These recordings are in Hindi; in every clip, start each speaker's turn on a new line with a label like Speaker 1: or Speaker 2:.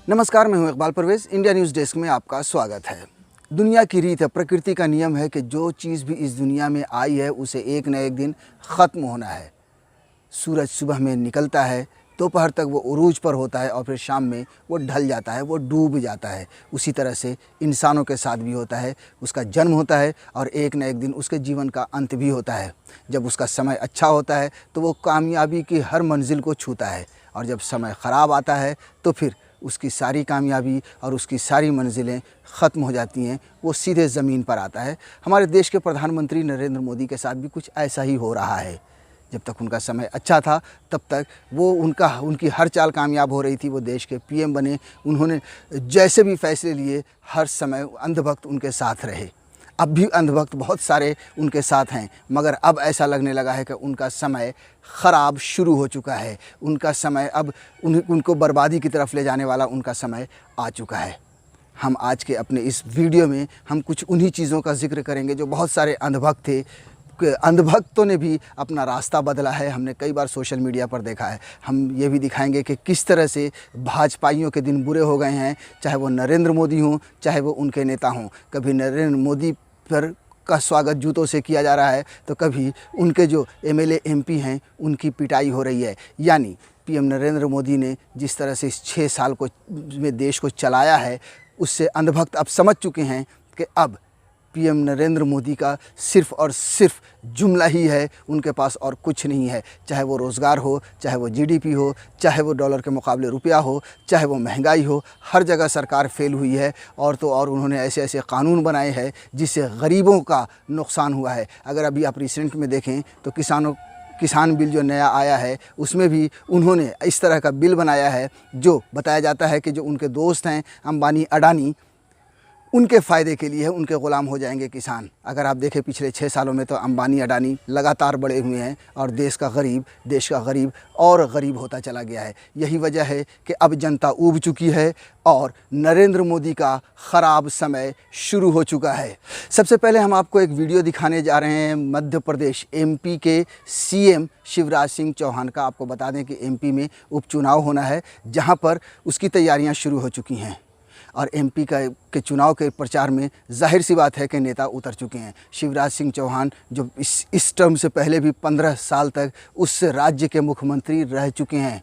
Speaker 1: नमस्कार, मैं हूं Iqbal Parvez. India news desk में आपका स्वागत है। दुनिया की रीत है, प्रकृति का नियम है कि जो चीज़ भी इस दुनिया में आई है उसे एक न एक दिन ख़त्म होना है। सूरज सुबह में निकलता है, दोपहर तक वो उरूज पर होता है और फिर शाम में वो ढल जाता है, वो डूब जाता है। उसी तरह से इंसानों के साथ भी होता है। उसका जन्म होता है और एक न एक दिन उसके जीवन का अंत भी होता है। जब उसका समय अच्छा होता है तो वो कामयाबी की हर मंजिल को छूता है, और जब समय ख़राब आता है तो फिर उसकी सारी कामयाबी और उसकी सारी मंजिलें ख़त्म हो जाती हैं, वो सीधे ज़मीन पर आता है। हमारे देश के प्रधानमंत्री नरेंद्र मोदी के साथ भी कुछ ऐसा ही हो रहा है। जब तक उनका समय अच्छा था तब तक वो उनकी हर चाल कामयाब हो रही थी। वो देश के पीएम बने, उन्होंने जैसे भी फैसले लिए हर समय अंधभक्त उनके साथ रहे। अब भी अंधभक्त बहुत सारे उनके साथ हैं, मगर अब ऐसा लगने लगा है कि उनका समय ख़राब शुरू हो चुका है। उनका समय अब उनको बर्बादी की तरफ ले जाने वाला उनका समय आ चुका है। हम आज के अपने इस वीडियो में हम कुछ उन्हीं चीज़ों का जिक्र करेंगे जो बहुत सारे अंधभक्त थे। अंधभक्तों ने भी अपना रास्ता बदला है, हमने कई बार सोशल मीडिया पर देखा है। हम ये भी दिखाएंगे कि किस तरह से भाजपाइयों के दिन बुरे हो गए हैं, चाहे वो नरेंद्र मोदी हों, चाहे वो उनके नेता हों। कभी नरेंद्र मोदी पर का स्वागत जूतों से किया जा रहा है तो कभी उनके जो एमएलए एमपी हैं उनकी पिटाई हो रही है। यानी पीएम नरेंद्र मोदी ने जिस तरह से इस 6 साल में देश को चलाया है, उससे अंधभक्त अब समझ चुके हैं कि अब पीएम नरेंद्र मोदी का सिर्फ़ और सिर्फ जुमला ही है, उनके पास और कुछ नहीं है। चाहे वो रोज़गार हो, चाहे वो जीडीपी हो, चाहे वो डॉलर के मुकाबले रुपया हो, चाहे वो महंगाई हो, हर जगह सरकार फेल हुई है। और तो और उन्होंने ऐसे ऐसे कानून बनाए हैं जिससे गरीबों का नुकसान हुआ है। अगर अभी आप रिसेंट में देखें तो किसान बिल जो नया आया है उसमें भी उन्होंने इस तरह का बिल बनाया है जो बताया जाता है कि जो उनके दोस्त हैं अंबानी अडानी, उनके फ़ायदे के लिए है, उनके ग़ुलाम हो जाएंगे किसान। अगर आप देखें पिछले 6 सालों में तो अंबानी अडानी लगातार बढ़े हुए हैं और देश का गरीब और गरीब होता चला गया है। यही वजह है कि अब जनता ऊब चुकी है और नरेंद्र मोदी का ख़राब समय शुरू हो चुका है। सबसे पहले हम आपको एक वीडियो दिखाने जा रहे हैं मध्य प्रदेश एमपी के सीएम शिवराज सिंह चौहान का। आपको बता दें कि एमपी में उपचुनाव होना है, जहां पर उसकी तैयारियां शुरू हो चुकी हैं और एमपी के चुनाव के प्रचार में जाहिर सी बात है कि नेता उतर चुके हैं। शिवराज सिंह चौहान जो इस टर्म से पहले भी 15 साल तक उस राज्य के मुख्यमंत्री रह चुके हैं।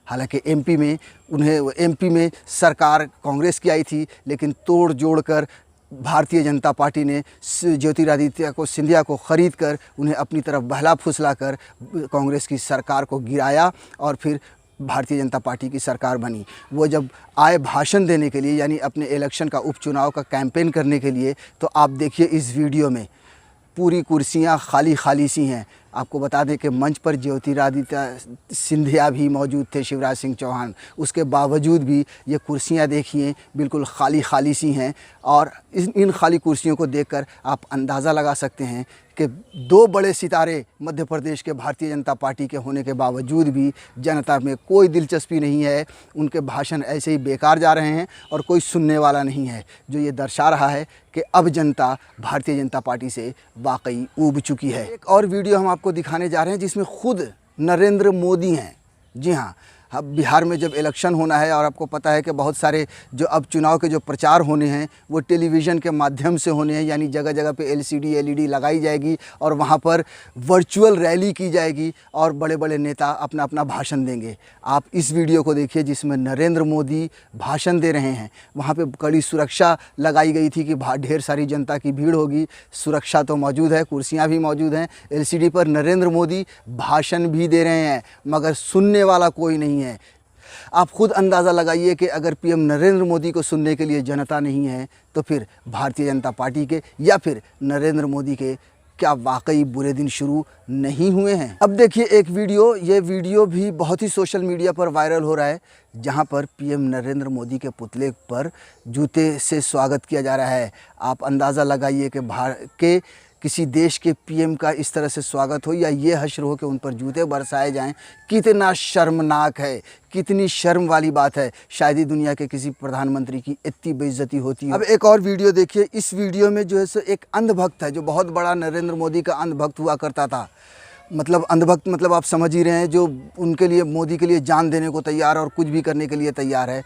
Speaker 1: हालांकि एमपी में सरकार कांग्रेस की आई थी, लेकिन तोड़ जोड़ कर भारतीय जनता पार्टी ने ज्योतिरादित्य सिंधिया को ख़रीद कर उन्हें अपनी तरफ बहला फुसला कर कांग्रेस की सरकार को गिराया और फिर भारतीय जनता पार्टी की सरकार बनी। वो जब आए भाषण देने के लिए, यानी अपने इलेक्शन का उपचुनाव का कैंपेन करने के लिए, तो आप देखिए इस वीडियो में पूरी कुर्सियां खाली सी हैं। आपको बता दें कि मंच पर ज्योतिरादित्य सिंधिया भी मौजूद थे, शिवराज सिंह चौहान। उसके बावजूद भी ये कुर्सियां देखिए बिल्कुल खाली सी हैं। और इन खाली कुर्सियों को देखकर आप अंदाज़ा लगा सकते हैं कि 2 बड़े सितारे मध्य प्रदेश के भारतीय जनता पार्टी के होने के बावजूद भी जनता में कोई दिलचस्पी नहीं है। उनके भाषण ऐसे ही बेकार जा रहे हैं और कोई सुनने वाला नहीं है, जो ये दर्शा रहा है कि अब जनता भारतीय जनता पार्टी से वाकई ऊब चुकी है। एक और वीडियो हम आपको दिखाने जा रहे हैं जिसमें खुद नरेंद्र मोदी हैं। जी हाँ, अब बिहार में जब इलेक्शन होना है और आपको पता है कि बहुत सारे जो अब चुनाव के जो प्रचार होने हैं वो टेलीविज़न के माध्यम से होने हैं, यानी जगह जगह पे एलसीडी एलईडी लगाई जाएगी और वहाँ पर वर्चुअल रैली की जाएगी और बड़े बड़े नेता अपना अपना भाषण देंगे। आप इस वीडियो को देखिए जिसमें नरेंद्र मोदी भाषण दे रहे हैं। वहाँ पर कड़ी सुरक्षा लगाई गई थी कि ढेर सारी जनता की भीड़ होगी। सुरक्षा तो मौजूद है, कुर्सियाँ भी मौजूद हैं। एलसीडी पर नरेंद्र मोदी भाषण भी दे रहे हैं, मगर सुनने वाला कोई नहीं है। आप खुद अंदाज़ा लगाइए कि अगर पीएम नरेंद्र मोदी को सुनने के लिए जनता नहीं है तो फिर भारतीय जनता पार्टी के या फिर नरेंद्र मोदी के क्या वाकई बुरे दिन शुरू नहीं हुए हैं। अब देखिए एक वीडियो, ये वीडियो भी बहुत ही सोशल मीडिया पर वायरल हो रहा है, जहां पर पीएम नरेंद्र मोदी के पुतले पर जूते से स्वागत किया जा रहा है। आप अंदाज़ा लगाइए कि किसी देश के पीएम का इस तरह से स्वागत हो या ये हश्र हो कि उन पर जूते बरसाए जाएं। कितना शर्मनाक है, कितनी शर्म वाली बात है। शायद ही दुनिया के किसी प्रधानमंत्री की इतनी बेइज्जती होती है। अब एक और वीडियो देखिए। इस वीडियो में जो है सो एक अंधभक्त है जो बहुत बड़ा नरेंद्र मोदी का अंधभक्त हुआ करता था। मतलब अंधभक्त मतलब आप समझ ही रहे हैं, जो उनके लिए मोदी के लिए जान देने को तैयार और कुछ भी करने के लिए तैयार है।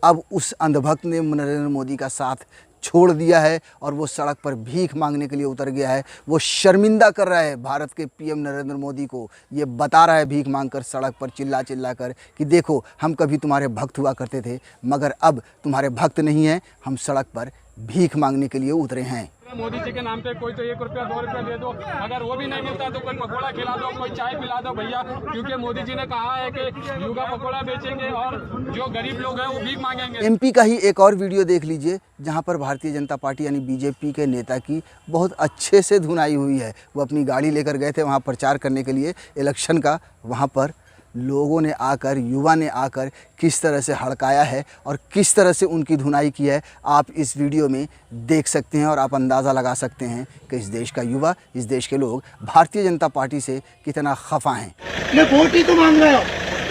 Speaker 1: अब उस अंधभक्त ने नरेंद्र मोदी का साथ छोड़ दिया है और वो सड़क पर भीख मांगने के लिए उतर गया है। वो शर्मिंदा कर रहा है भारत के पीएम नरेंद्र मोदी को, ये बता रहा है भीख मांगकर सड़क पर चिल्ला चिल्ला कर कि देखो हम कभी तुम्हारे भक्त हुआ करते थे मगर अब तुम्हारे भक्त नहीं हैं, हम सड़क पर भीख मांगने के लिए उतरे हैं।
Speaker 2: मोदी जी के नाम पे कोई तो 1 रुपया 2 रुपया दे दो, अगर वो भी नहीं मिलता तो कोई पकौड़ा खिला दो, कोई चाय पिला दो भैया, क्योंकि मोदी जी ने कहा है कि युवा पकौड़ा बेचेंगे और जो गरीब लोग हैं वो भीख मांगेंगे।
Speaker 1: एमपी का ही एक और वीडियो देख लीजिए जहां पर भारतीय जनता पार्टी यानी बीजेपी के नेता की बहुत अच्छे से धुनाई हुई है। वो अपनी गाड़ी लेकर गए थे वहां प्रचार करने के लिए इलेक्शन का, वहां पर लोगों ने आकर, युवा ने आकर किस तरह से हड़काया है और किस तरह से उनकी धुनाई की है, आप इस वीडियो में देख सकते हैं और आप अंदाज़ा लगा सकते हैं कि इस देश का युवा, इस देश के लोग भारतीय जनता पार्टी से कितना खफा हैं।
Speaker 3: ये वोट ही तो मांग रहे हो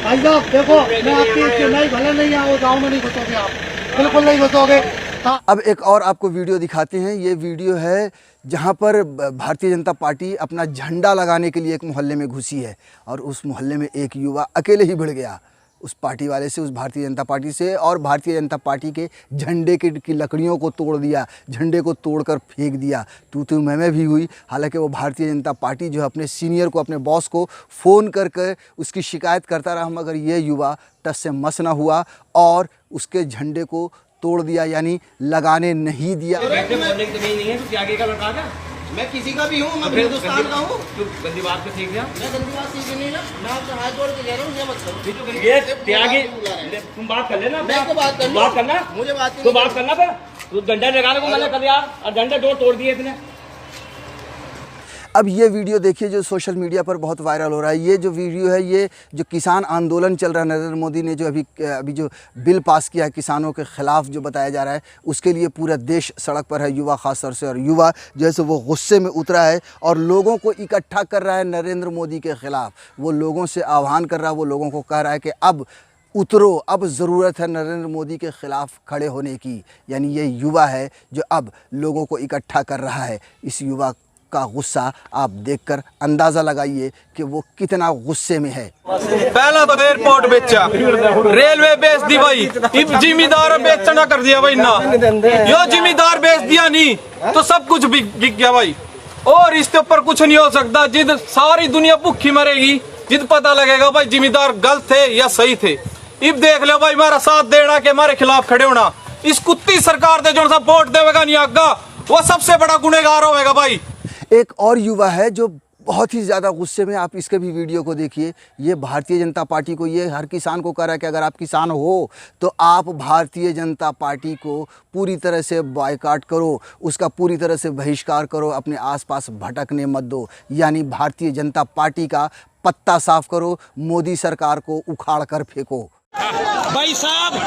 Speaker 3: भाई साहब, देखो मैं आपकी चेन्नई भले नहीं आओ, गाँव में नहीं घुसोगे आप, बिल्कुल नहीं घुसोगे।
Speaker 1: अब एक और आपको वीडियो दिखाते हैं। ये वीडियो है जहां पर भारतीय जनता पार्टी अपना झंडा लगाने के लिए एक मोहल्ले में घुसी है और उस मोहल्ले में एक युवा अकेले ही भिड़ गया उस पार्टी वाले से, उस भारतीय जनता पार्टी से, और भारतीय जनता पार्टी के झंडे की लकड़ियों को तोड़ दिया, झंडे को तोड़कर फेंक दिया। तू मैं भी हुई। हालांकि वो भारतीय जनता पार्टी जो है अपने सीनियर को, अपने बॉस को फ़ोन करके उसकी शिकायत करता रहा, मगर ये युवा टस से मस ना हुआ और उसके झंडे को तोड़ दिया, यानी लगाने नहीं दिया।
Speaker 4: मैं किसी का भी हूँ, मैं हिंदुस्तान का हूँ।
Speaker 2: गंदी बात पे सीख गया,
Speaker 4: मैं गंदी बात सीख नहीं ना, मैं आपसे हाथ जोड़ के कह रहा हूँ ये मत करो।
Speaker 2: ये त्यागी, तुम बात कर लेना,
Speaker 4: मैं को बात
Speaker 2: करना,
Speaker 4: मुझे बात
Speaker 2: तो बात करना फिर, तू डंडा लगाने को मैंने कर यार, और डंडे दो तोड़ दिए इतने।
Speaker 1: अब ये वीडियो देखिए जो सोशल मीडिया पर बहुत वायरल हो रहा है। ये जो वीडियो है, ये जो किसान आंदोलन चल रहा है, नरेंद्र मोदी ने जो अभी जो बिल पास किया है किसानों के ख़िलाफ़ जो बताया जा रहा है, उसके लिए पूरा देश सड़क पर है, युवा ख़ास तौर से। और युवा जो है सो वो गुस्से में उतरा है और लोगों को इकट्ठा कर रहा है नरेंद्र मोदी के ख़िलाफ़। वो लोगों से आह्वान कर रहा है, वो लोगों को कह रहा है कि अब उतरो, अब ज़रूरत है नरेंद्र मोदी के ख़िलाफ़ खड़े होने की। यानी ये युवा है जो अब लोगों को इकट्ठा कर रहा है। इस युवा का गुस्सा आप देखकर अंदाजा लगाइए कि वो कितना गुस्से में है।
Speaker 5: पहला तो एयरपोर्ट बेचा, रेलवे बेच दी भाई, जिम्मेदार बेचना कर दिया भाई ना, यो जिम्मेदार बेच दिया नहीं तो सब कुछ बिक गया भाई। और इसके ऊपर कुछ नहीं हो सकता, जिद सारी दुनिया भूखी मरेगी, जिद पता लगेगा भाई जिम्मेदार गलत थे या सही थे। इब देख लो भाई, हमारा साथ देना के हमारे खिलाफ खड़े होना। इस कुत्ती सरकार दे जो सा वोट देगा नहीं आगा, वो सबसे बड़ा गुनहगार होगा भाई।
Speaker 1: एक और युवा है जो बहुत ही ज़्यादा गुस्से में, आप इसके भी वीडियो को देखिए। ये भारतीय जनता पार्टी को, ये हर किसान को कह रहा है कि अगर आप किसान हो तो आप भारतीय जनता पार्टी को पूरी तरह से बायकॉट करो, उसका पूरी तरह से बहिष्कार करो, अपने आसपास भटकने मत दो। यानी भारतीय जनता पार्टी का पत्ता साफ करो, मोदी सरकार को उखाड़ कर फेंको।
Speaker 6: भाई साहब,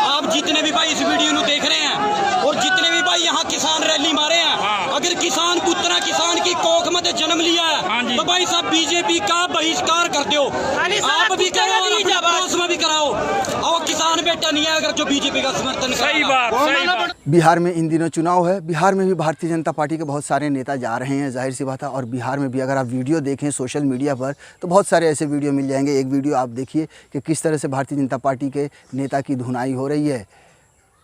Speaker 6: आप जितने भी भाई इस वीडियो को देख रहे हैं और जितने भी भाई यहाँ किसान रैली मारे हैं, अगर किसान पुत्रा किसान की कोख में जन्म लिया है तो भाई साहब बीजेपी का बहिष्कार कर दो। आप भी करो और अपने पड़ोस में भी कराओ, और किसान बेटा नहीं है अगर जो बीजेपी का समर्थन। सही बात।
Speaker 1: बिहार में इन दिनों चुनाव है, बिहार में भी भारतीय जनता पार्टी के बहुत सारे नेता जा रहे हैं, जाहिर सी बात है। और बिहार में भी अगर आप वीडियो देखें सोशल मीडिया पर तो बहुत सारे ऐसे वीडियो मिल जाएंगे। एक वीडियो आप देखिए कि किस तरह से भारतीय जनता पार्टी के नेता की धुनाई हो रही है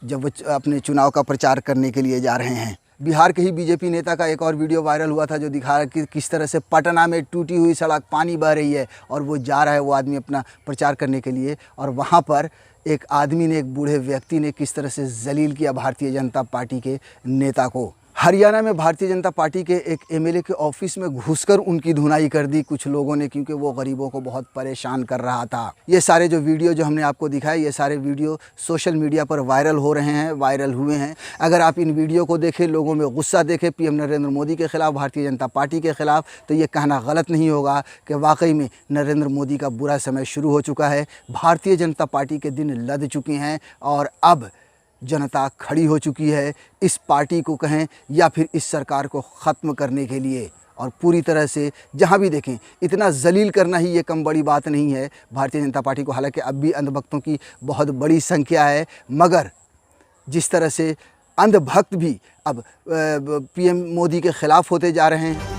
Speaker 1: जब वो अपने चुनाव का प्रचार करने के लिए जा रहे हैं। बिहार के ही बीजेपी नेता का एक और वीडियो वायरल हुआ था जो दिखा रहा है कि किस तरह से पटना में टूटी हुई सड़क, पानी बह रही है और वो जा रहा है, वो आदमी अपना प्रचार करने के लिए, और वहाँ पर एक आदमी ने, एक बूढ़े व्यक्ति ने किस तरह से जलील किया भारतीय जनता पार्टी के नेता को। हरियाणा में भारतीय जनता पार्टी के एक एमएलए के ऑफिस में घुसकर उनकी धुनाई कर दी कुछ लोगों ने, क्योंकि वो गरीबों को बहुत परेशान कर रहा था। ये सारे जो वीडियो जो हमने आपको दिखाए, ये सारे वीडियो सोशल मीडिया पर वायरल हो रहे हैं, वायरल हुए हैं। अगर आप इन वीडियो को देखें, लोगों में गुस्सा देखें पीएम नरेंद्र मोदी के ख़िलाफ़, भारतीय जनता पार्टी के ख़िलाफ़, तो ये कहना गलत नहीं होगा कि वाकई में नरेंद्र मोदी का बुरा समय शुरू हो चुका है। भारतीय जनता पार्टी के दिन लद चुके हैं और अब जनता खड़ी हो चुकी है इस पार्टी को कहें या फिर इस सरकार को ख़त्म करने के लिए। और पूरी तरह से जहाँ भी देखें, इतना जलील करना ही ये कम बड़ी बात नहीं है भारतीय जनता पार्टी को। हालांकि अब भी अंधभक्तों की बहुत बड़ी संख्या है, मगर जिस तरह से अंधभक्त भी अब पीएम मोदी के ख़िलाफ़ होते जा रहे हैं।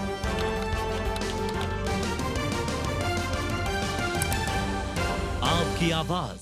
Speaker 7: आपकी आवाज़